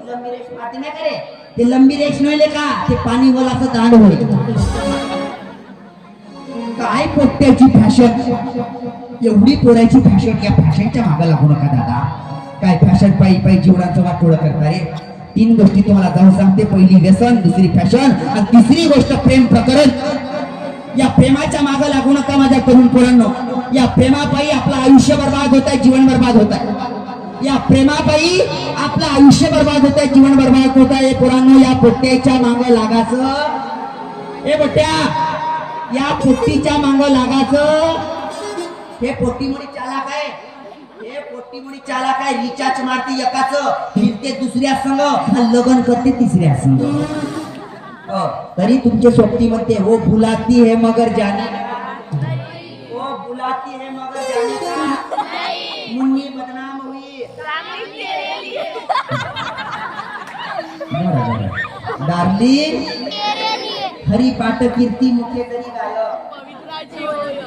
लंबी रेष मारते नाही करे ते लंबी रेष नव्हे का ते पाणी वलाचं दांड होईल काय पोट्याची फॅशन एवढी पोरायची फॅशन या फॅशनच्या मागे लागू नका दादा काय फॅशन पायी पायी जीवनाचं वाटोळं करता रे 3 गोष्टी तुम्हाला जाऊन सांगते पहिली व्यसन दुसरी फॅशन आणि तिसरी गोष्ट प्रेम प्रकरण या प्रेमाच्या मागे लागू नका माझ्या तरुण पोरांनो या प्रेमापायी आपलं आयुष्य बर्बाद होत आहे जीवन बर्बाद होत आहे या प्रेमापायी आपलं आयुष्य बर्बाद होत आहे जीवन बर्बाद होत आहे पोरांनो या पोट्याच्या मागे लागायचं ए पोट्या या पोट्टीच्या मागे लागायचं हे पोट्टीमुळे चालाक आहे हे पोट्टीमुळे चालाक आहे रिचार्ज मारते एकाच फिरते दुसऱ्या संग लग्न करते तिसऱ्या संग तरी तुमचे सोबती म्हणते वो बुलाती है मगर जाने वो बुलाती है मगर जाने का मुन्नी बदनाम हुई डार्लिंग हरी पाठ कीर्ती मुखे जरी गाय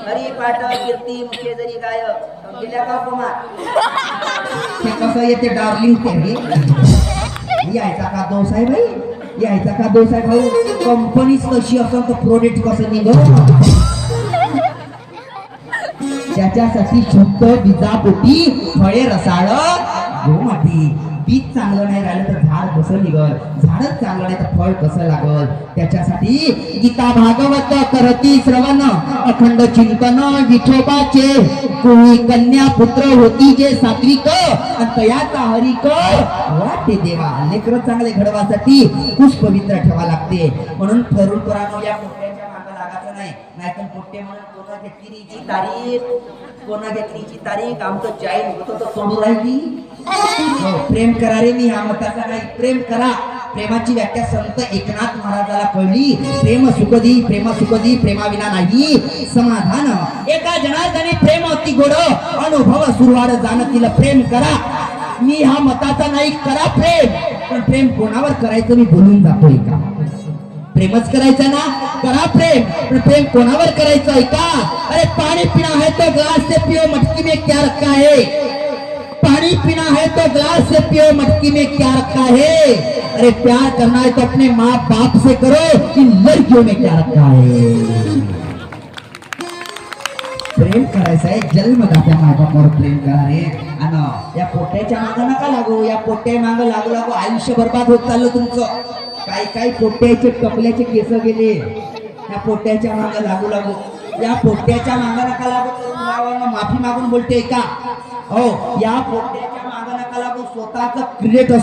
हरी पाठ कीर्ती मुखे जरी गाय गेल्या का कुमार हे कसं येते डार्लिंग ते यायचा का दोष आहे बाई यायचा का दोष आहे भाऊ कंपनीच कशी असेल तर प्रोडक्ट कसं निघ त्याच्यासाठी शुद्ध बीजापोटी फळे रसाळ माती बीज चांगलं नाही राहिलं तर झाड कसं निघल झाडच चांगलं नाही तर फळ कसं लागल त्याच्यासाठी गीता भागवत करती श्रवण अखंड चिंतन विठोबाचे कोणी कन्या पुत्र होती जे सात्विक तयाचा हरिक वाटे देवा लेकरं चांगले घडवासाठी कुश पवित्र ठेवा लागते म्हणून तरुण पोरांनो या पोट्याच्या मागे लागायचं नाही नाहीतर पोट्टे म्हणून कोणा घेतलीची तारीख आमचं जाईल होतं तर सोडू राहिली प्रेम करा रे मी हा मताचा नाही प्रेम करा प्रेमाची व्याख्या संत एकनाथ महाराजाला कळली प्रेम सुखदी प्रेमाविना नाही समाधान एका जनार्दनी प्रेम अति गोड अनुभव सुरवाड जाणतील प्रेम करा मी हा मताचा नाही करा प्रेम पण प्रेम कोणावर करायचं मी बोलून जातोय का प्रेमच करायचं ना करा प्रेम पण प्रेम कोणावर करायचं आहे का अरे पानी पीना है तो ग्लास से पियो मटकी में क्या रखा है पानी पीना है तो ग्लास से पियो मटकी में क्या रखा है अरे प्यार करना है तो अपने माँ बाप से करो कि लड़कियों में क्या रखा है प्रेम करायचं आहे जन्मदात्या माँ बापावर प्रेम करा रे आणि या पोट्याच्या मागे नका लागू या पोट्या मागे लागू लागू आयुष्य बर्बाद होत चाललं तुमचं काही पोट्याचे टपल्याचे केस गेले या पोट्याच्या मागे लागू लागू या पोट्याच्या मागे नका लागू माफी मागून बोलते का हो या पोट्याच्या मागे नका लागू स्वतःच क्रिएट